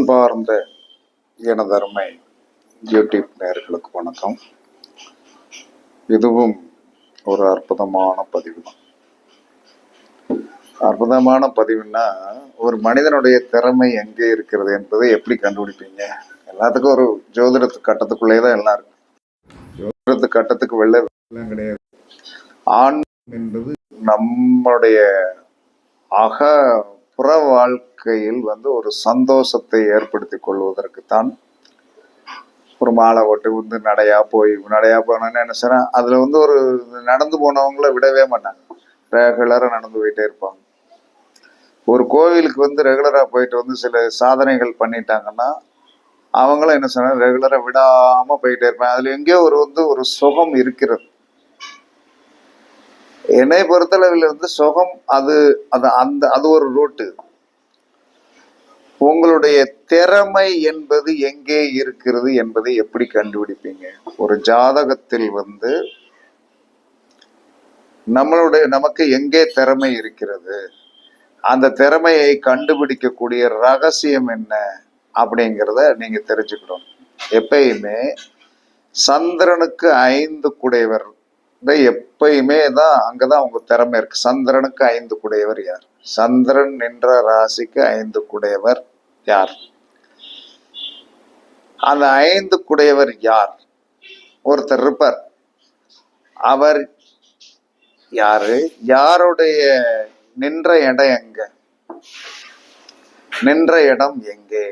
அன்பார்ந்த எனதருமை யூடியூப் நேயர்களுக்கு வணக்கம். இதுவும் ஒரு அற்புதமான பதிவு தான். அற்புதமான பதிவுன்னா, ஒரு மனிதனுடைய திறமை எங்கே இருக்கிறது என்பதை எப்படி கண்டுபிடிப்பீங்க? எல்லாத்துக்கும் ஒரு ஜோதிடத்து கட்டத்துக்குள்ளே தான் எல்லாம் இருக்கு. ஜோதிடத்து கட்டத்துக்கு வெள்ளம் கிடையாது. ஆண் என்பது நம்முடைய புற வாழ்க்கையில் ஒரு சந்தோஷத்தை ஏற்படுத்தி கொள்வதற்குத்தான் ஒரு மாலை ஓட்டு நடையா போனோன்னு என்ன செய்யறேன், அதுல ஒரு நடந்து போனவங்கள விடவே மாட்டாங்க. ரெகுலரா நடந்து போயிட்டே இருப்பாங்க. ஒரு கோவிலுக்கு ரெகுலரா போயிட்டு சில சாதனைகள் பண்ணிட்டாங்கன்னா அவங்களும் என்ன செய்யணும், ரெகுலரா விடாம போயிட்டே இருப்பாங்க. அதுல எங்கேயோ ஒரு சுகம் இருக்கிறது. என்னை பொறுத்தளவில் சுகம் அது ஒரு ரூட்டு. உங்களுடைய திறமை என்பது எங்கே இருக்கிறது என்பதை எப்படி கண்டுபிடிப்பீங்க? ஒரு ஜாதகத்தில் நமக்கு எங்கே திறமை இருக்கிறது, அந்த திறமையை கண்டுபிடிக்கக்கூடிய ரகசியம் என்ன அப்படிங்கிறத நீங்க தெரிஞ்சுக்கணும். எப்பயுமே சந்திரனுக்கு 5 குடையவர் எப்பயுமே தான், அங்கதான் உங்க திறமை இருக்கு. சந்திரனுக்கு 5 குடையவர் யார்? சந்திரன் என்ற ராசிக்கு 5 குடையவர் யார்? அந்த 5 குடையவர் யார்? ஒருத்தர் இருப்பார். அவர் யாரு? யாருடைய நின்ற இடம் எங்க? நின்ற இடம் எங்கே?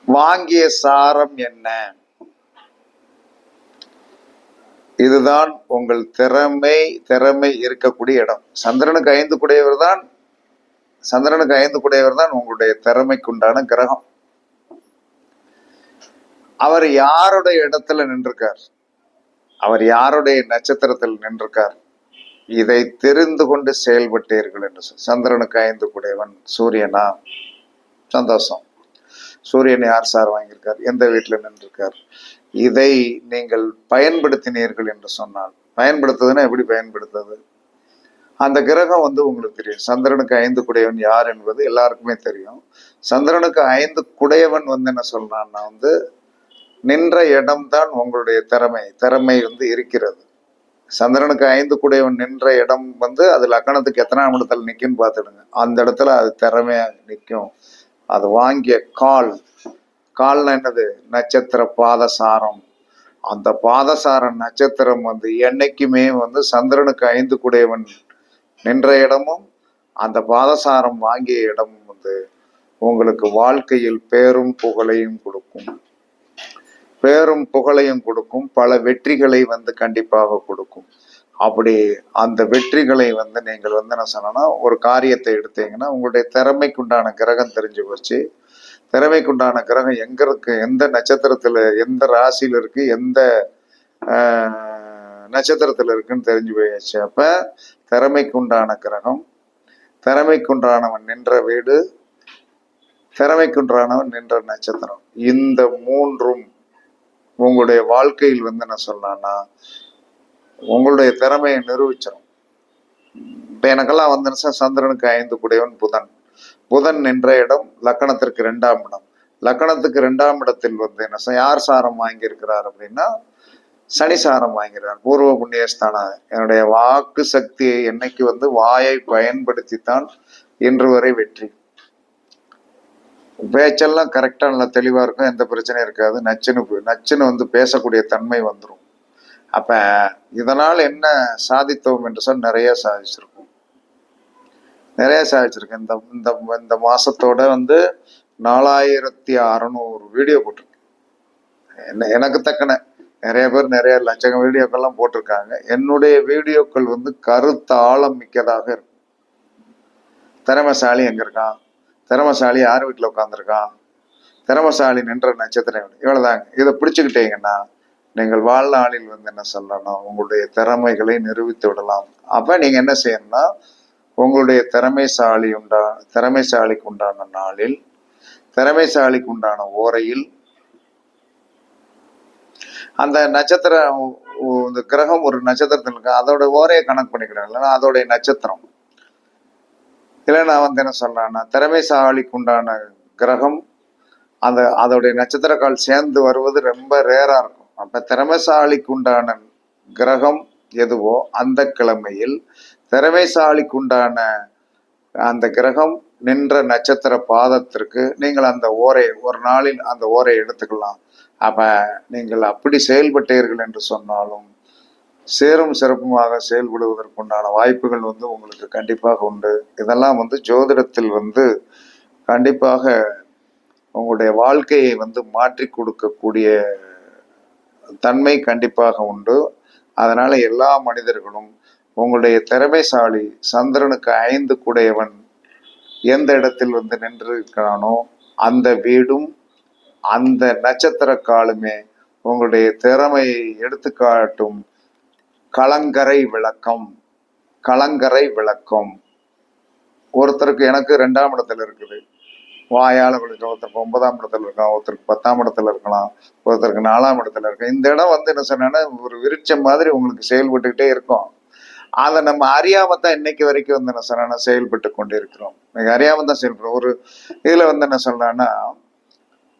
வாங்கிய சாரம் என்ன? இதுதான் உங்கள் திறமை இருக்கக்கூடிய இடம். சந்திரனுக்கு 5 குடையவர் தான் உங்களுடைய திறமைக்குண்டான கிரகம். அவர் யாருடைய இடத்துல நின்றிருக்கார்? அவர் யாருடைய நட்சத்திரத்தில் நின்றிருக்கார்? இதை தெரிந்து கொண்டு செயல்பட்டீர்கள் என்று சந்திரனுக்கு 5 குடையவன் சூரியனா? சந்தோஷம். சூரியன் யார் சார் வாங்கியிருக்கார்? எந்த வீட்டுல நின்றிருக்கார்? இதை நீங்கள் பயன்படுத்தினீர்கள் என்று சொன்னால், பயன்படுத்துதுன்னா எப்படி பயன்படுத்துறது? அந்த கிரகம் உங்களுக்கு தெரியும். சந்திரனுக்கு 5 குடையவன் யார் என்பது எல்லாருக்குமே தெரியும். சந்திரனுக்கு 5 குடையவன் என்ன சொல்றான்னா, நின்ற இடம்தான் உங்களுடைய திறமை இருக்கிறது. சந்திரனுக்கு 5 குடையவன் நின்ற இடம் அது லக்கணத்துக்கு எத்தனாம் இடத்துல நிக்குன்னு பார்த்துடுங்க. அந்த இடத்துல அது திறமையா நிற்கும். அது வாங்கிய கால்னா என்னது? நட்சத்திர பாதசாரம். அந்த பாதசார நட்சத்திரம் என்னைக்குமே சந்திரனுக்கு 5 குடையவன் நின்ற இடமும் அந்த பாதசாரம் வாங்கிய இடமும் உங்களுக்கு வாழ்க்கையில் பேரும் புகழையும் கொடுக்கும். பல வெற்றிகளை கண்டிப்பாக கொடுக்கும். அப்படி அந்த வெற்றிகளை நீங்கள் என்ன சொன்னா, ஒரு காரியத்தை எடுத்தீங்கன்னா உங்களுடைய திறமைக்குண்டான கிரகம் தெரிஞ்சு போச்சு. திறமைக்குண்டான கிரகம் எங்க இருக்கு, எந்த நட்சத்திரத்துல, எந்த ராசியில இருக்கு, எந்த நட்சத்திரத்துல இருக்குன்னு தெரிஞ்சு போயாச்சு. அப்ப திறமைக்குண்டான கிரகம், திறமைக்குண்டானவன் நின்ற வீடு, திறமைக்குண்டானவன் நின்ற நட்சத்திரம், இந்த மூன்றும் உங்களுடைய வாழ்க்கையில் என்ன சொல்லலாம்னா உங்களுடைய திறமையை நிரூபிச்சிடும். இப்ப எனக்கெல்லாம் சந்திரனுக்கு 5 குடையவன் புதன் நின்ற இடம் லக்கணத்திற்கு 2ஆம் இடம். லக்கணத்துக்கு 2ஆம் இடத்தில் என்ன யார் சாரம் வாங்கியிருக்கிறார் அப்படின்னா, சனி சாரம் வாங்கிறார். பூர்வ புண்ணியஸ்தானம். என்னுடைய வாக்கு சக்தியை என்னைக்கு வாயை பயன்படுத்தித்தான் இன்று வரை வெற்றி. பேச்செல்லாம் கரெக்டா நல்லா தெளிவா இருக்கும், எந்த பிரச்சனையும் இருக்காது. நச்சுன்னு பேசக்கூடிய தன்மை வந்துடும். அப்ப இதனால் என்ன சாதித்தோம் என்று சொல், நிறைய சாதிச்சிருக்கோம். இந்த மாசத்தோட 4600 வீடியோ போட்டிருக்கேன். எனக்கு தக்கன நிறைய பேர் நிறைய லட்சம் வீடியோக்கள்லாம் போட்டிருக்காங்க. என்னுடைய வீடியோக்கள் கருத்தாழம் மிக்கதாக இருக்கும். திறமைசாலி எங்க இருக்கான்? திறமைசாலி யார் வீட்டுல உட்காந்துருக்கான்? திறமைசாலி நின்ற நட்சத்திரம், இவ்வளவுதாங்க. இதை பிடிச்சுக்கிட்டீங்கன்னா நீங்கள் வாழ்நாளில் என்ன சொல்லணும், உங்களுடைய திறமைகளை நிரூபித்து விடலாம். அப்ப நீங்க என்ன செய்யணும்னா, உங்களுடைய திறமைசாலிக்கு உண்டான நாளில், திறமைசாலிக்கு உண்டான ஓரையில் அந்த நட்சத்திரம், இந்த கிரகம் ஒரு நட்சத்திரத்தில் இருக்கு, அதோட ஓரையை கணக்கு பண்ணிக்கிறேன். இல்லைன்னா அதோடைய நட்சத்திரம். இல்லை நான் என்ன சொல்றேன்னா, திறமைசாலிக்கு உண்டான கிரகம் அதோடைய நட்சத்திர கால் சேர்ந்து வருவது ரொம்ப ரேரா இருக்கும். அப்ப திறமைசாலிக்கு உண்டான கிரகம் எதுவோ அந்த கிழமையில் திறமைசாலிக்கு உண்டான அந்த கிரகம் நின்ற நட்சத்திர பாதத்திற்கு நீங்கள் அந்த ஓரை ஒரு நாளில் அந்த ஓரை எடுத்துக்கலாம். அப்ப நீங்கள் அப்படி செயல்பட்டீர்கள் என்று சொன்னாலும் சேரும் சிறப்புமாக செயல்படுவதற்குண்டான வாய்ப்புகள் உங்களுக்கு கண்டிப்பாக உண்டு. இதெல்லாம் ஜோதிடத்தில் கண்டிப்பாக உங்களுடைய வாழ்க்கையை மாற்றி கொடுக்கக்கூடிய தன்மை கண்டிப்பாக உண்டு. அதனால எல்லா மனிதர்களும் உங்களுடைய திறமைசாலி சந்திரனுக்கு 5 கூடையவன் எந்த இடத்தில் நின்று இருக்கிறானோ அந்த வீடும் அந்த நட்சத்திர காலுமே உங்களுடைய திறமையை எடுத்துக்காட்டும் கலங்கரை விளக்கம். கலங்கரை விளக்கம். ஒருத்தருக்கு எனக்கு 2ஆம் இடத்துல இருக்குது, வாயால விழுக்க. ஒருத்தருக்கு 9ஆம் இடத்துல இருக்கலாம், ஒருத்தருக்கு 10ஆம் இடத்துல இருக்கலாம், ஒருத்தருக்கு 4ஆம் இடத்துல இருக்கு. இந்த இடம் என்ன சொன்னா ஒரு விருட்சம் மாதிரி உங்களுக்கு செயல்பட்டுக்கிட்டே இருக்கும். அதை நம்ம அறியாம தான் இன்னைக்கு வரைக்கும் என்ன சொன்னா செயல்பட்டு கொண்டு இருக்கிறோம். அறியாம தான் செயல்படுறோம். ஒரு இதுல என்ன சொல்றான்னா,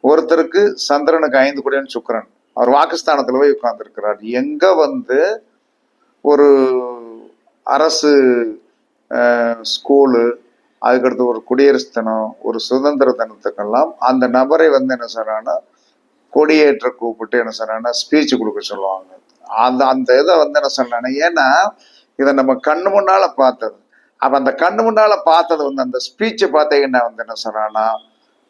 ஒருத்தருக்கு சந்திரனுக்கு 5 கூடையவன் சுக்கிரன், அவர் வாக்குஸ்தானத்துல போய் உட்கார்ந்து இருக்கிறார். எங்க ஒரு அரசு ஸ்கூலு, அதுக்கடுத்து ஒரு குடியரசு தினம், ஒரு சுதந்திர தினத்துக்கெல்லாம் அந்த நபரை என்ன சொல்றாங்கன்னா கொடியேற்ற கூப்பிட்டு என்ன சொல்றாங்கன்னா ஸ்பீச் கொடுக்க சொல்லுவாங்க. அந்த இதை என்ன சொல்றாங்கன்னா, ஏன்னா இதை நம்ம கண்ணு முன்னால பார்த்தது. அப்ப அந்த கண்ணு முன்னால பார்த்தது அந்த ஸ்பீச்சை பார்த்தீங்கன்னா என்ன சொல்றான்னா,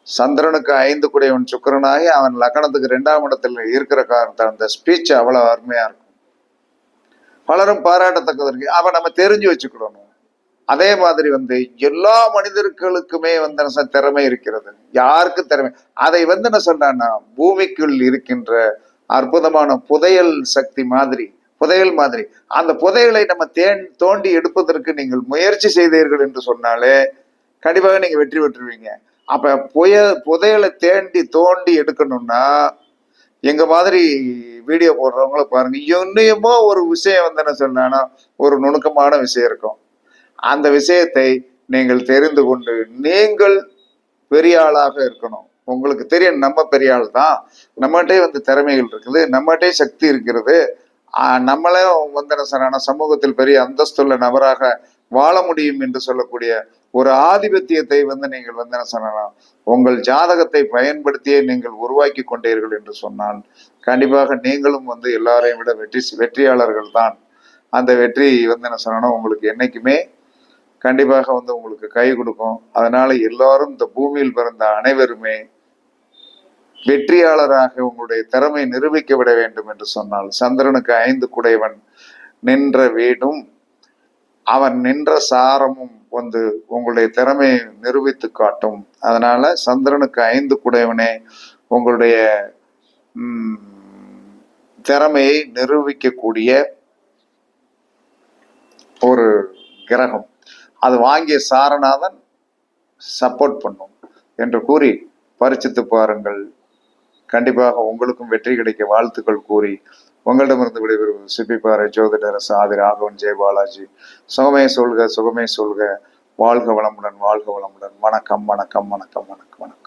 சந்திரனுக்கு 5 கூடையவன் சுக்கிரனாகி அவன் லக்னத்துக்கு 2ஆம் இடத்துல இருக்கிற காரணத்தை அந்த ஸ்பீச் அவ்வளவு அருமையா இருக்கும், பலரும் பாராட்டத்தக்கது இருக்கு. அப்ப நம்ம தெரிஞ்சு வச்சுக்கிடணும். அதே மாதிரி எல்லா மனிதர்களுக்குமே திறமை இருக்கிறது. யாருக்கு திறமை? அதை என்ன சொல்றான்னா, பூமிக்குள் இருக்கின்ற அற்புதமான புதையல் சக்தி மாதிரி, புதையல் மாதிரி, அந்த புதையலை நம்ம தோண்டி எடுப்பதற்கு நீங்கள் முயற்சி செய்தீர்கள் என்று சொன்னாலே கண்டிப்பாக நீங்க வெற்றி பெற்றுவீங்க. அப்ப புதையலை தோண்டி எடுக்கணும்னா எங்க மாதிரி வீடியோ போடுறவங்கள பாருங்க. இன்னுமோ ஒரு விஷயம் என்ன சொன்னா ஒரு நுணுக்கமான விஷயம் இருக்கும். அந்த விஷயத்தை நீங்கள் தெரிந்து கொண்டு நீங்கள் பெரிய ஆளாக இருக்கணும். உங்களுக்கு தெரியும் நம்ம பெரிய ஆள் தான், நம்மகிட்டே திறமைகள் இருக்குது, நம்மகிட்டே சக்தி இருக்கிறது, நம்மளே சமூகத்தில் பெரிய அந்தஸ்துள்ள நபராக வாழ முடியும் என்று சொல்லக்கூடிய ஒரு ஆதிபத்தியத்தை நீங்கள் என்ன சொல்லலாம், உங்கள் ஜாதகத்தை பயன்படுத்தியே நீங்கள் உருவாக்கி கொண்டீர்கள் என்று சொன்னால் கண்டிப்பாக நீங்களும் எல்லாரையும் விட வெற்றியாளர்கள் தான். அந்த வெற்றி என்ன சொல்லணும் உங்களுக்கு என்னைக்குமே கண்டிப்பாக உங்களுக்கு கை கொடுக்கும். அதனால எல்லாரும் இந்த பூமியில் பிறந்த அனைவருமே வெற்றியாளராக உங்களுடைய திறமை நிரூபிக்க விட வேண்டும் என்று சொன்னால் சந்திரனுக்கு 5 கூடையவன் நின்ற வீடும் அவன் நின்ற சாரமும் உங்களுடைய திறமையை நிரூபித்து காட்டும். அதனால சந்திரனுக்கு 5 கூடையவனே உங்களுடைய திறமையை நிரூபிக்கக்கூடிய ஒரு கிரகம். அது வாங்கிய சாரநாதன் சப்போர்ட் பண்ணும் என்று கூறி பரிசித்து பாருங்கள். கண்டிப்பாக உங்களுக்கும் வெற்றி கிடைக்க வாழ்த்துக்கள் கூறி உங்களிடமிருந்து விடைபெறுவது சிப்பிப்பாறை ஜோதிடர் ஆதி ராகவன் ஜெயபாலாஜி. சுகமே சொல்க, சுகமே சொல்க. வாழ்க வளமுடன், வாழ்க வளமுடன். வணக்கம், வணக்கம், வணக்கம், வணக்கம், வணக்கம்.